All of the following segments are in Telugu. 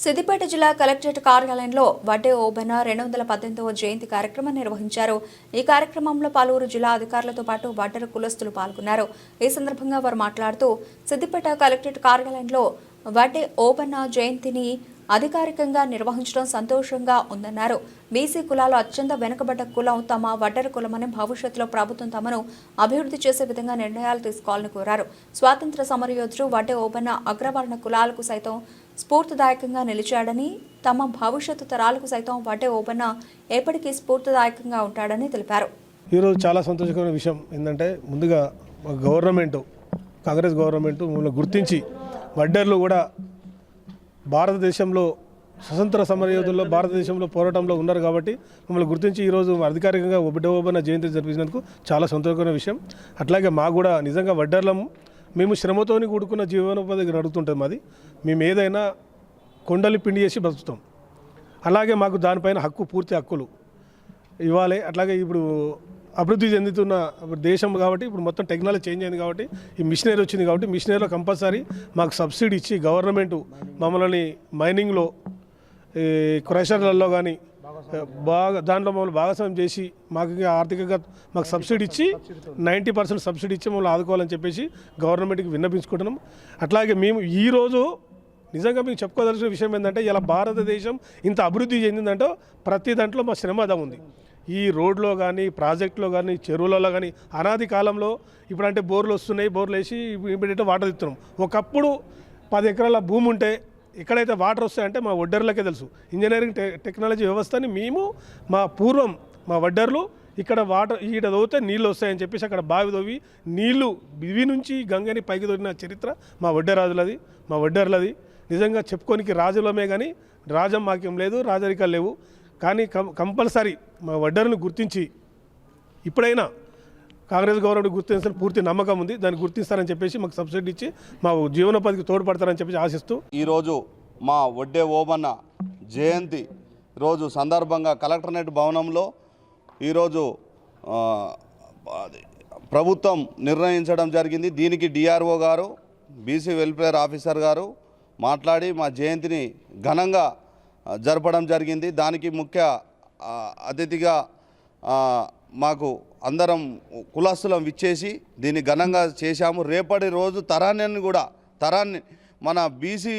సిద్దిపేట జిల్లా కలెక్టరేట్ కార్యాలయంలో వడ్డే ఓబన్న 218వ జయంతి కార్యక్రమం నిర్వహించారు. ఈ కార్యక్రమంలో పలువురు జిల్లా అధికారులతో పాటు వడ్డెర కులస్తులు పాల్గొన్నారు. ఈ సందర్భంగా వారు మాట్లాడుతూ సిద్దిపేట కలెక్టరేట్ కార్యాలయంలో వడ్డే ఓబన్న జయంతిని అధికారికంగా నిర్వహించడం సంతోషంగా ఉందన్నారు. బీసీ కులాలు అత్యంత వెనుకబడ్డ కులం తమ వడ్డెర కులమని భవిష్యత్తులో ప్రభుత్వం తమను అభివృద్ధి చేసే విధంగా నిర్ణయాలు తీసుకోవాలని కోరారు. స్వాతంత్ర సమరయోధుడు వడ్డే ఓబన్న అగ్రవర్ణ కులాలకు సైతం స్ఫూర్తిదాయకంగా నిలిచాడని, తమ భవిష్యత్తు తరాలకు సైతం వడ్డే ఓబన్న ఎప్పటికీ స్ఫూర్తిదాయకంగా ఉంటాడని తెలిపారు. ఈరోజు చాలా సంతోషకరమైన విషయం ఏంటంటే, ముందుగా కాంగ్రెస్ గవర్నమెంట్ మమ్మల్ని గుర్తించి వడ్డెర్లు కూడా భారతదేశంలో స్వతంత్ర సమరయోధుల్లో భారతదేశంలో పోరాటంలో ఉన్నారు కాబట్టి మమ్మల్ని గుర్తించి ఈరోజు అధికారికంగా వడ్డే ఓబన్న జయంతి జరిపించినందుకు చాలా సంతోషకరమైన విషయం. అట్లాగే మాకు కూడా నిజంగా వడ్డెర్లము మేము శ్రమతోని కూడుకున్న జీవనోపాధి నడుస్తుంటుంది. మాది మేము ఏదైనా కొండలు పిండి చేసి బతుకుతాం. అలాగే మాకు దానిపైన పూర్తి హక్కులు ఇవ్వాలి. అట్లాగే ఇప్పుడు అభివృద్ధి చెందుతున్న దేశం కాబట్టి ఇప్పుడు మొత్తం టెక్నాలజీ చేంజ్ అయింది కాబట్టి ఈ మిషనరీ వచ్చింది కాబట్టి మిషనరీలో కంపల్సరీ మాకు సబ్సిడీ ఇచ్చి గవర్నమెంట్ మమ్మల్ని మైనింగ్లో ఈ క్రషర్లలో కానీ దాంట్లో మమ్మల్ని భాగస్వామ్యం చేసి మాకు ఆర్థికంగా మాకు సబ్సిడీ ఇచ్చి 90% సబ్సిడీ ఇచ్చి మమ్మల్ని ఆదుకోవాలని చెప్పేసి గవర్నమెంట్కి విన్నపించుకుంటున్నాం. అట్లాగే మేము ఈరోజు నిజంగా మీకు చెప్పుకోదలసిన విషయం ఏంటంటే, ఇలా భారతదేశం ఇంత అభివృద్ధి చెందిందంటే ప్రతి దాంట్లో మా శ్రమ ఉంది. ఈ రోడ్లో కానీ, ప్రాజెక్టులో కానీ, చెరువులలో కానీ అనాది కాలంలో ఇప్పుడంటే బోర్లు వస్తున్నాయి, బోర్లు వేసి ఇమీడియట్గా వాటర్ ఇస్తున్నాం. ఒకప్పుడు 10 ఎకరాల భూమి ఉంటే ఎక్కడైతే వాటర్ వస్తాయంటే మా వడ్డర్లకే తెలుసు. ఇంజనీరింగ్ టెక్నాలజీ వ్యవస్థని మేము మా వడ్డర్లు ఇక్కడ వాటర్ ఈడ తవ్వితే నీళ్ళు వస్తాయని చెప్పేసి అక్కడ బావి తవ్వి నీళ్లు ఇవి నుంచి గంగని పైకి తోడిన చరిత్ర మా వడ్డర్లది. నిజంగా చెప్పుకోనికి రాజులమే కానీ రాజం మాకేం లేదు, రాజరికాలు లేవు. కానీ కంపల్సరీ మా వడ్డర్ని గుర్తించి ఇప్పుడైనా కాంగ్రెస్ గవర్నమెంట్ గుర్తించాలని పూర్తి నమ్మకం ఉంది. దాన్ని గుర్తిస్తారని చెప్పేసి మాకు సబ్సిడీ ఇచ్చి మా జీవనోపాధికి తోడ్పడతారని చెప్పేసి ఆశిస్తూ ఈరోజు మా వడ్డే ఓబన్న జయంతి రోజు సందర్భంగా కలెక్టరేట్ భవనంలో ఈరోజు ప్రభుత్వం నిర్ణయించడం జరిగింది. దీనికి డిఆర్ఓ గారు, బీసీ వెల్ఫేర్ ఆఫీసర్ గారు మాట్లాడి మా జయంతిని ఘనంగా జరపడం జరిగింది. దానికి ముఖ్య అతిథిగా మాకు అందరం కులస్తులం విచ్చేసి దీన్ని ఘనంగా చేశాము. రేపటి రోజు తరాన్ని మన బీసీ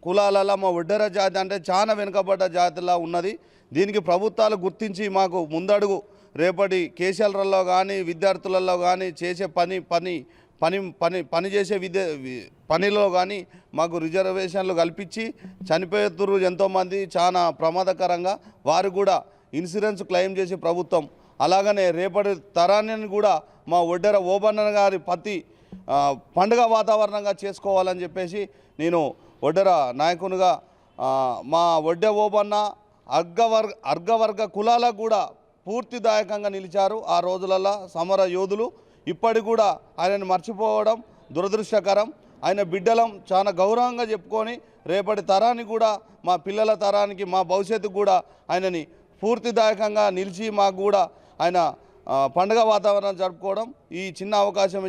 కులాలలో మా వడ్డెర జాతి అంటే చాలా వెనుకబడ్డ జాతిలా ఉన్నది. దీనికి ప్రభుత్వాలు గుర్తించి మాకు ముందడుగు రేపటి కేసీఆర్లలో కానీ విద్యార్థులలో కానీ చేసే పని చేసే పనిలో కానీ మాకు రిజర్వేషన్లు కల్పించి చనిపోతున్నారు ఎంతోమంది చాలా ప్రమాదకరంగా. వారు కూడా ఇన్సూరెన్స్ క్లెయిమ్ చేసే ప్రభుత్వం అలాగనే రేపటి తరాన్ని కూడా మా వడ్డెర ఓబన్న గారి పండుగ వాతావరణంగా చేసుకోవాలని చెప్పేసి నేను వడ్డెర నాయకునిగా మా వడ్డే ఓబన్న అర్గవర్గ కులాలకు కూడా పూర్తిదాయకంగా నిలిచారు. ఆ రోజులలో సమర యోధులు ఇప్పటికి కూడా ఆయనను మర్చిపోవడం దురదృష్టకరం. ఆయన బిడ్డలం చాలా గౌరవంగా చెప్పుకొని రేపటి తరానికి కూడా మా పిల్లల తరానికి మా భవిష్యత్తుకు కూడా ఆయనని పూర్తిదాయకంగా నిలిచి మాకు కూడా ఆయన పండుగ వాతావరణం జరుపుకోవడం ఈ చిన్న అవకాశం